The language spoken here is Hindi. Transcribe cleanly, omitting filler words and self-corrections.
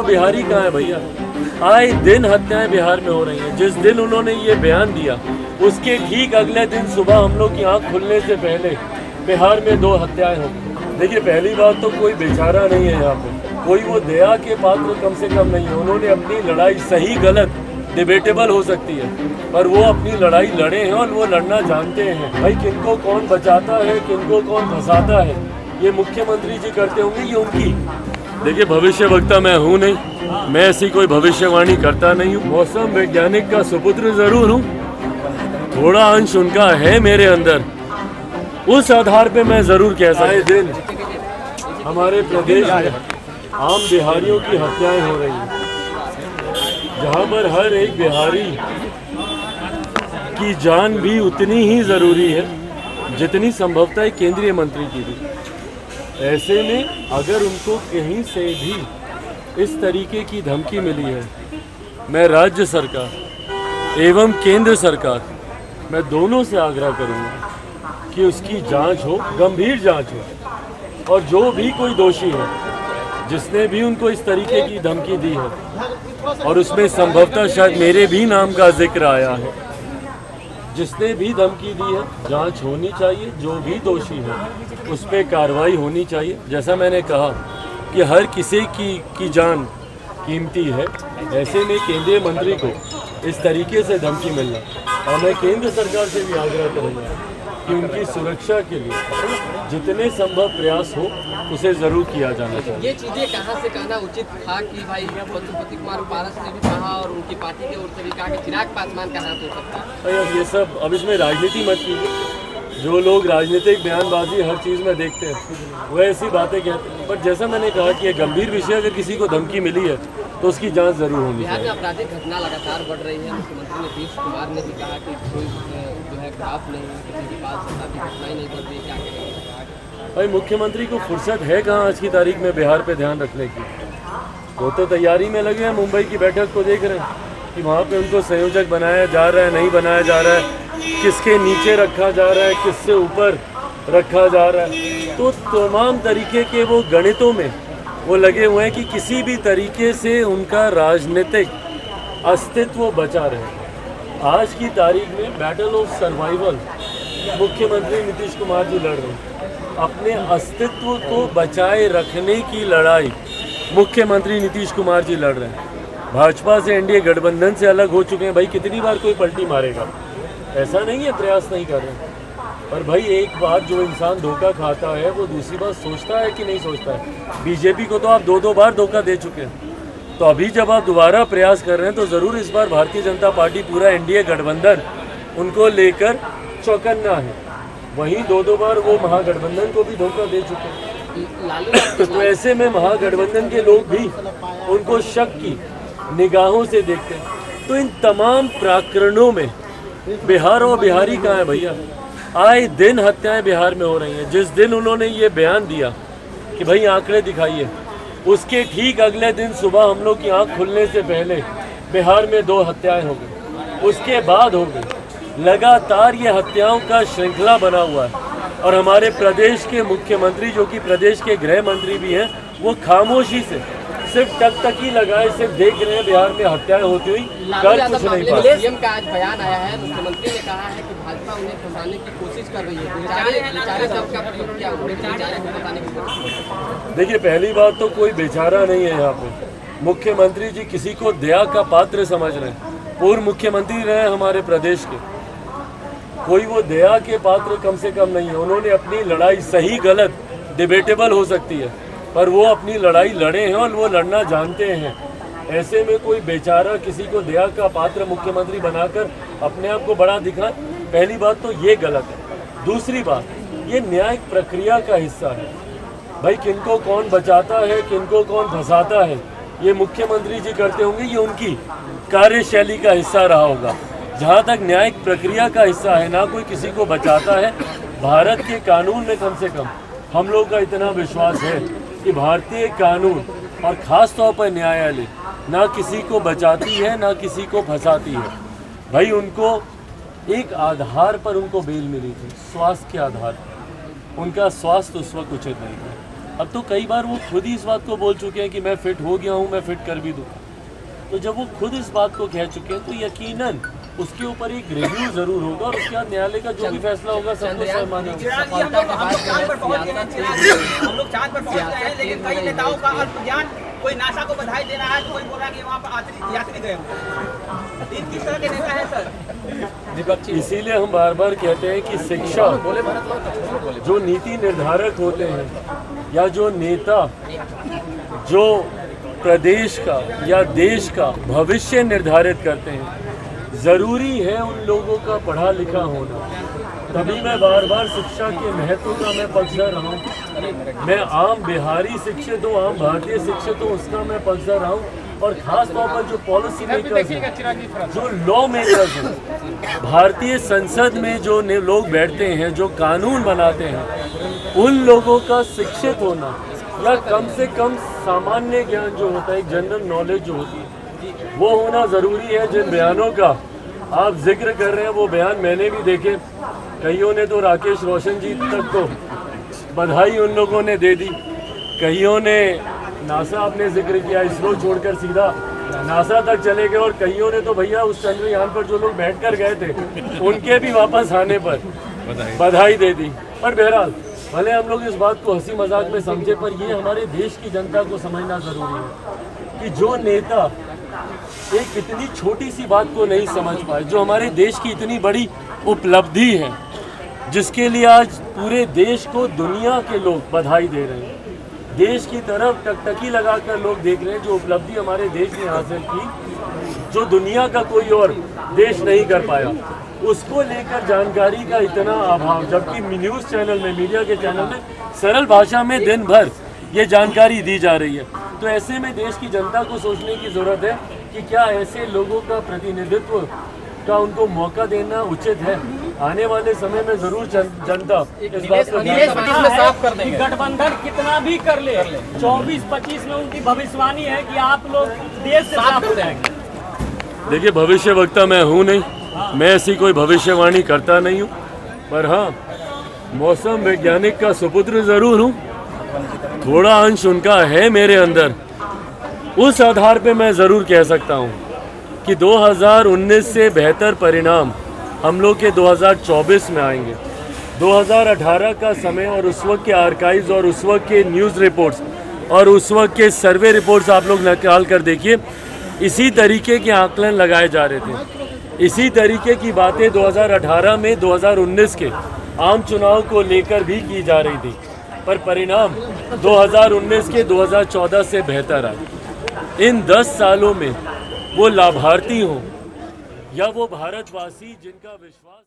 और बिहारी कहाँ है भैया? आए दिन हत्याएं बिहार में हो रही हैं। जिस दिन उन्होंने ये बयान दिया उसके ठीक अगले दिन सुबह हम लोग की आँख खुलने से पहले बिहार में 2 हत्याएं हो गई। देखिए, पहली बात तो कोई बेचारा नहीं है यहाँ पे, कोई वो दया के पात्र कम से कम नहीं है। उन्होंने अपनी लड़ाई, सही गलत डिबेटेबल हो सकती है, पर वो अपनी लड़ाई लड़े हैं और वो लड़ना जानते हैं। भाई, किनको कौन बचाता है, किनको कौन फंसाता है, ये मुख्यमंत्री जी करते होंगे, ये उनकी। देखिए, भविष्य वक्ता मैं हूँ नहीं, मैं ऐसी कोई भविष्यवाणी करता नहीं हूँ। मौसम वैज्ञानिक का सुपुत्र जरूर हूँ, थोड़ा अंश उनका है मेरे अंदर, उस आधार पे मैं जरूर कह सकता हूँ। दिन हमारे प्रदेश में आम बिहारियों की हत्याएं हो रही हैं, जहाँ पर हर एक बिहारी की जान भी उतनी ही ज़रूरी है जितनी संभवतः केंद्रीय मंत्री की भी। ऐसे में अगर उनको कहीं से भी इस तरीके की धमकी मिली है, मैं राज्य सरकार एवं केंद्र सरकार, मैं दोनों से आग्रह करूंगा कि उसकी जांच हो, गंभीर जांच हो, और जो भी कोई दोषी है जिसने भी उनको इस तरीके की धमकी दी है, और उसमें संभवतः शायद मेरे भी नाम का जिक्र आया है, जिसने भी धमकी दी है, जांच होनी चाहिए। जो भी दोषी है उस पर कार्रवाई होनी चाहिए। जैसा मैंने कहा कि हर किसी की जान कीमती है, ऐसे में केंद्रीय मंत्री को इस तरीके से धमकी मिलना, और मैं केंद्र सरकार से भी आग्रह करूँगा कि उनकी सुरक्षा के लिए जितने संभव प्रयास हो उसे जरूर किया जाना चाहिए। ये चीजें कहाँ से कहना उचित था कि भाई पशुपति कुमार पारस ने भी कहा और उनकी पार्टी की ओर से भी कहा कि चिराग पासवान का हाथ हो सकता है। ये सब अब इसमें राजनीति मत कीजिए। जो लोग राजनीतिक बयानबाजी हर चीज़ में देखते हैं वो ऐसी बातें कहते हैं, बट जैसा मैंने कहा कि ये गंभीर विषय, अगर किसी को धमकी मिली है तो उसकी जांच जरूर होनी बिहार चाहिए। में आपराधिक घटना लगातार बढ़ रही है। मुख्यमंत्री नीतीश कुमार ने भी कहा कि कोई जो है खराब नहीं, किसी के पास सत्ता की घटनाएं नहीं बढ़ रही, क्या करेंगे? भाई, मुख्यमंत्री को फुर्सत है कहाँ आज की तारीख में बिहार पे ध्यान रखने की? वो तो तैयारी में लगे हैं, मुंबई की बैठक को देख रहे हैं कि वहाँ पे उनको संयोजक बनाया जा रहा है, नहीं बनाया जा रहा है, किसके नीचे रखा जा रहा है, किससे ऊपर रखा जा रहा है। तो तमाम तरीके के वो गणितों में वो लगे हुए हैं कि किसी भी तरीके से उनका राजनीतिक अस्तित्व बचा रहे। आज की तारीख में बैटल ऑफ सर्वाइवल मुख्यमंत्री नीतीश कुमार जी लड़ रहे हैं। अपने अस्तित्व को बचाए रखने की लड़ाई मुख्यमंत्री नीतीश कुमार जी लड़ रहे हैं। भाजपा से, एनडीए गठबंधन से अलग हो चुके हैं। भाई, कितनी बार कोई पलटी मारेगा? ऐसा नहीं है प्रयास नहीं कर रहे हैं, पर भाई एक बार जो इंसान धोखा खाता है वो दूसरी बार सोचता है कि नहीं सोचता है। बीजेपी को तो आप 2-2 बार धोखा दे चुके हैं, तो अभी जब आप दोबारा प्रयास कर रहे हैं तो ज़रूर इस बार भारतीय जनता पार्टी, पूरा एनडीए गठबंधन उनको लेकर चौकन्ना है। वहीं 2-2 बार वो महागठबंधन को भी धोखा दे चुके हैं। तो ऐसे में महागठबंधन के लोग भी उनको शक की निगाहों से देखते हैं। तो इन तमाम प्रकरणों में बिहार और बिहारी कहाँ है भैया? आए दिन हत्याएं बिहार में हो रही हैं। जिस दिन उन्होंने ये बयान दिया कि भाई आंकड़े दिखाइए, उसके ठीक अगले दिन सुबह हम लोग की आंख खुलने से पहले बिहार में 2 हत्याएं हो गई, उसके बाद हो गई। लगातार ये हत्याओं का श्रृंखला बना हुआ है, और हमारे प्रदेश के मुख्यमंत्री, जो कि प्रदेश के गृह मंत्री भी हैं, वो खामोशी से सिर्फ टकटकी लगाए, सिर्फ देख रहे हैं बिहार में हत्याएं होती हुई, कर कुछ नहीं पा रहे। सीएम का आज बयान आया है, मुख्यमंत्री ने कहा है कि भाजपा उन्हें फंसाने की कोशिश कर रही है। बेचारे शब्द का प्रयोग किया, बेचारे को बताने की कोशिश। देखिए, पहली बात तो कोई बेचारा नहीं है यहाँ पे। मुख्यमंत्री जी किसी को दया का पात्र समझ रहे हैं। पूर्व मुख्यमंत्री रहे हमारे प्रदेश के, कोई वो दया के पात्र कम से कम नहीं है। उन्होंने अपनी लड़ाई, सही गलत डिबेटेबल हो सकती है, पर वो अपनी लड़ाई लड़े हैं और वो लड़ना जानते हैं। ऐसे में कोई बेचारा किसी को दया का पात्र मुख्यमंत्री बनाकर अपने आप को बड़ा दिखाए, पहली बात तो ये गलत है। दूसरी बात, ये न्यायिक प्रक्रिया का हिस्सा है। भाई, किनको कौन बचाता है, किनको कौन फंसाता है, ये मुख्यमंत्री जी करते होंगे, ये उनकी कार्यशैली का हिस्सा रहा होगा। जहाँ तक न्यायिक प्रक्रिया का हिस्सा है, ना कोई किसी को बचाता है। भारत के कानून में कम से कम हम लोग का इतना विश्वास है कि भारतीय कानून और ख़ास तौर पर न्यायालय ना किसी को बचाती है, ना किसी को फंसाती है। भाई, उनको एक आधार पर उनको बेल मिली थी, स्वास्थ्य के आधार पर। उनका स्वास्थ्य उस वक्त उचित नहीं था, अब तो कई बार वो खुद ही इस बात को बोल चुके हैं कि मैं फिट हो गया हूँ, मैं फिट कर भी दूँ। तो जब वो खुद इस बात को कह चुके हैं तो यकीनन उसके ऊपर एक रिव्यू जरूर होगा और उसके बाद न्यायालय का जो भी फैसला होगा सबको सम्मान होगा। हम लोग चांद पर पहुंच गए हैं, लेकिन कई नेताओं का अल्पज्ञान, कोई नासा को बधाई दे रहा है तो कोई बोल रहा है कि वहाँ पर यात्री गए हुए। किस तरह के नेता है सर? इसीलिए हम बार बार कहते हैं कि शिक्षा, जो नीति निर्धारक होते हैं या जो नेता जो प्रदेश का या देश का भविष्य निर्धारित करते हैं, ज़रूरी है उन लोगों का पढ़ा लिखा होना। तभी मैं बार बार शिक्षा के महत्व का मैं पक्षधर रहा हूँ। मैं आम बिहारी शिक्षित हूँ, आम भारतीय शिक्षित हूँ, उसका मैं पक्षधर रहा हूँ। और ख़ास तौर पर जो पॉलिसी मेकर्स हैं, जो लॉ मेकर्स हैं, भारतीय संसद में जो लोग बैठते हैं, जो कानून बनाते हैं, उन लोगों का शिक्षित होना या कम से कम सामान्य ज्ञान जो होता है, एक जनरल नॉलेज जो होती है, वो होना ज़रूरी है। जिन बयानों का आप जिक्र कर रहे हैं वो बयान मैंने भी देखे। कईयों ने तो राकेश रोशन जी तक तो बधाई उन लोगों ने दे दी, कईयों ने नासा आपने जिक्र किया, इसरो छोड़कर सीधा नासा तक चले गए, और कईयों ने तो भैया उस चंद्रयान पर जो लोग बैठकर गए थे उनके भी वापस आने पर बधाई दे दी। पर बहरहाल भले हम लोग इस बात को हंसी मजाक में समझे, पर ये हमारे देश की जनता को समझना ज़रूरी है कि जो नेता एक इतनी छोटी सी बात को नहीं समझ पाए, जो हमारे देश की इतनी बड़ी उपलब्धि है, जिसके लिए आज पूरे देश को दुनिया के लोग बधाई दे रहे हैं, देश की तरफ टकटकी लगाकर लोग देख रहे हैं, जो उपलब्धि हमारे देश ने हासिल की, जो दुनिया का कोई और देश नहीं कर पाया, उसको लेकर जानकारी का इतना अभाव, जबकि न्यूज़ चैनल में, मीडिया के चैनल में सरल भाषा में दिन भर ये जानकारी दी जा रही है। तो ऐसे में देश की जनता को सोचने की ज़रूरत है कि क्या ऐसे लोगों का प्रतिनिधित्व का उनको मौका देना उचित है। आने वाले समय में ज़रूर जनता इस बात को साफ कर देंगे। गठबंधन कितना भी कर ले, 24-25 में उनकी भविष्यवाणी है कि आप लोग देश से साफ हो जाएंगे। देखिए, भविष्य वक्ता मैं हूँ नहीं, मैं ऐसी कोई भविष्यवाणी करता नहीं हूँ, पर हाँ, मौसम वैज्ञानिक का सुपुत्र ज़रूर हूँ। थोड़ा अंश उनका है मेरे अंदर। उस आधार पे मैं ज़रूर कह सकता हूँ कि 2019 से बेहतर परिणाम हम लोग के 2024 में आएंगे। 2018 का समय और उस वक्त के आर्काइव्स और उस वक्त के न्यूज़ रिपोर्ट्स और उस वक्त के सर्वे रिपोर्ट्स आप लोग निकाल कर देखिए, इसी तरीके के आकलन लगाए जा रहे थे। इसी तरीके की बातें 2018 में 2019 के आम चुनाव को लेकर भी की जा रही थी, पर परिणाम 2019 के 2014 से बेहतर आए। इन 10 सालों में वो लाभार्थी हों या वो भारतवासी जिनका विश्वास